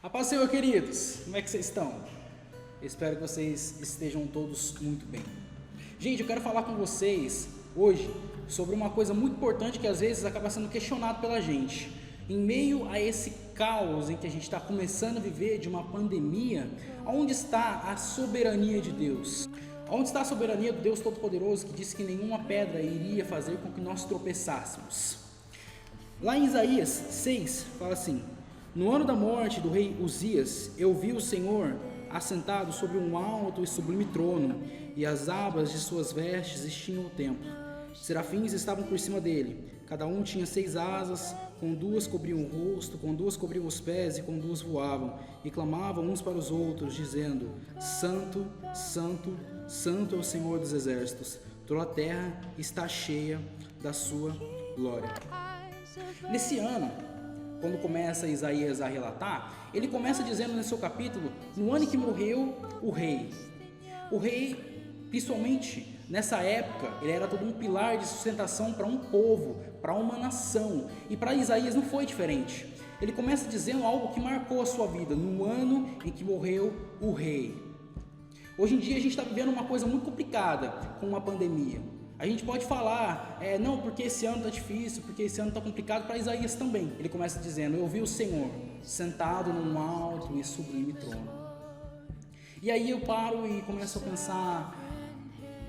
A paz do Senhor, queridos, como é que vocês estão? Eu espero que vocês estejam todos muito bem. Gente, eu quero falar com vocês hoje sobre uma coisa muito importante que às vezes acaba sendo questionado pela gente. Em meio a esse caos em que a gente está começando a viver de uma pandemia, onde está a soberania de Deus? Onde está a soberania do Deus Todo-Poderoso que disse que nenhuma pedra iria fazer com que nós tropeçássemos? Lá em Isaías 6, fala assim: no ano da morte do rei Uzias, eu vi o Senhor assentado sobre um alto e sublime trono, e as abas de suas vestes enchiam o templo. Serafins estavam por cima dele, cada um tinha 6 asas, com 2 cobriam o rosto, com 2 cobriam os pés e com 2 voavam, e clamavam uns para os outros, dizendo: Santo, Santo, Santo é o Senhor dos exércitos, toda a terra está cheia da sua glória. Nesse ano, quando começa Isaías a relatar, ele começa dizendo no seu capítulo, no ano em que morreu o rei. O rei, principalmente nessa época, ele era todo um pilar de sustentação para um povo, para uma nação. E para Isaías não foi diferente. Ele começa dizendo algo que marcou a sua vida, no ano em que morreu o rei. Hoje em dia a gente está vivendo uma coisa muito complicada com uma pandemia. A gente pode falar, não, porque esse ano está difícil, porque esse ano está complicado. Para Isaías também. Ele começa dizendo: eu vi o Senhor sentado num alto e sublime trono. E aí eu paro e começo a pensar,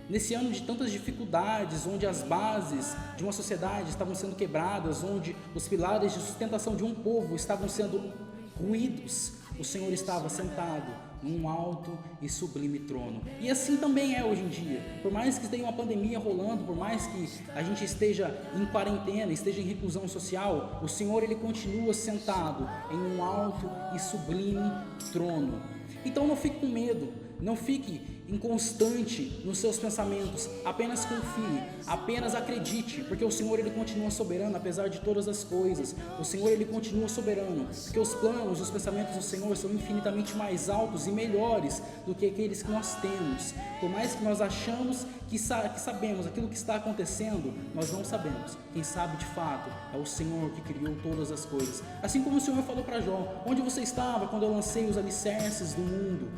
nesse ano de tantas dificuldades, onde as bases de uma sociedade estavam sendo quebradas, onde os pilares de sustentação de um povo estavam sendo ruídos, o Senhor estava sentado num alto e sublime trono. E assim também é hoje em dia. Por mais que tenha uma pandemia rolando, por mais que a gente esteja em quarentena, esteja em reclusão social, o Senhor ele continua sentado em um alto e sublime trono. Então não fique com medo, não fique inconstante nos seus pensamentos, apenas confie, apenas acredite, porque o Senhor ele continua soberano apesar de todas as coisas. O Senhor ele continua soberano, porque os planos, os pensamentos do Senhor são infinitamente mais altos e melhores do que aqueles que nós temos. Por mais que nós achamos que sabemos aquilo que está acontecendo, nós não sabemos. Quem sabe de fato é o Senhor que criou todas as coisas. Assim como o Senhor falou para Jó: onde você estava quando eu lancei os alicerces do mundo?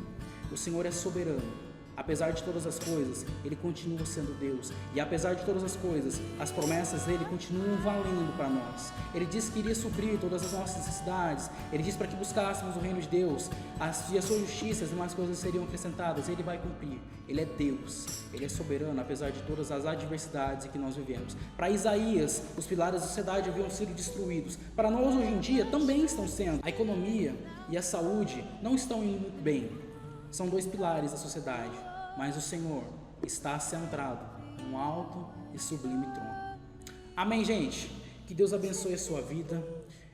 O Senhor é soberano. Apesar de todas as coisas, Ele continua sendo Deus. E apesar de todas as coisas, as promessas dEle continuam valendo para nós. Ele disse que iria suprir todas as nossas necessidades. Ele disse para que buscássemos o reino de Deus. E a sua justiça, as demais coisas seriam acrescentadas. Ele vai cumprir. Ele é Deus. Ele é soberano, apesar de todas as adversidades que nós vivemos. Para Isaías, os pilares da sociedade haviam sido destruídos. Para nós, hoje em dia, também estão sendo. A economia e a saúde não estão indo muito bem. São 2 pilares da sociedade, mas o Senhor está centrado num alto e sublime trono. Amém, gente? Que Deus abençoe a sua vida,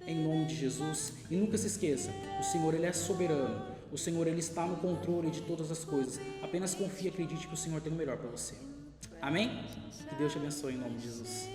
em nome de Jesus. E nunca se esqueça, o Senhor ele é soberano, o Senhor ele está no controle de todas as coisas. Apenas confie e acredite que o Senhor tem o melhor para você. Amém? Que Deus te abençoe em nome de Jesus.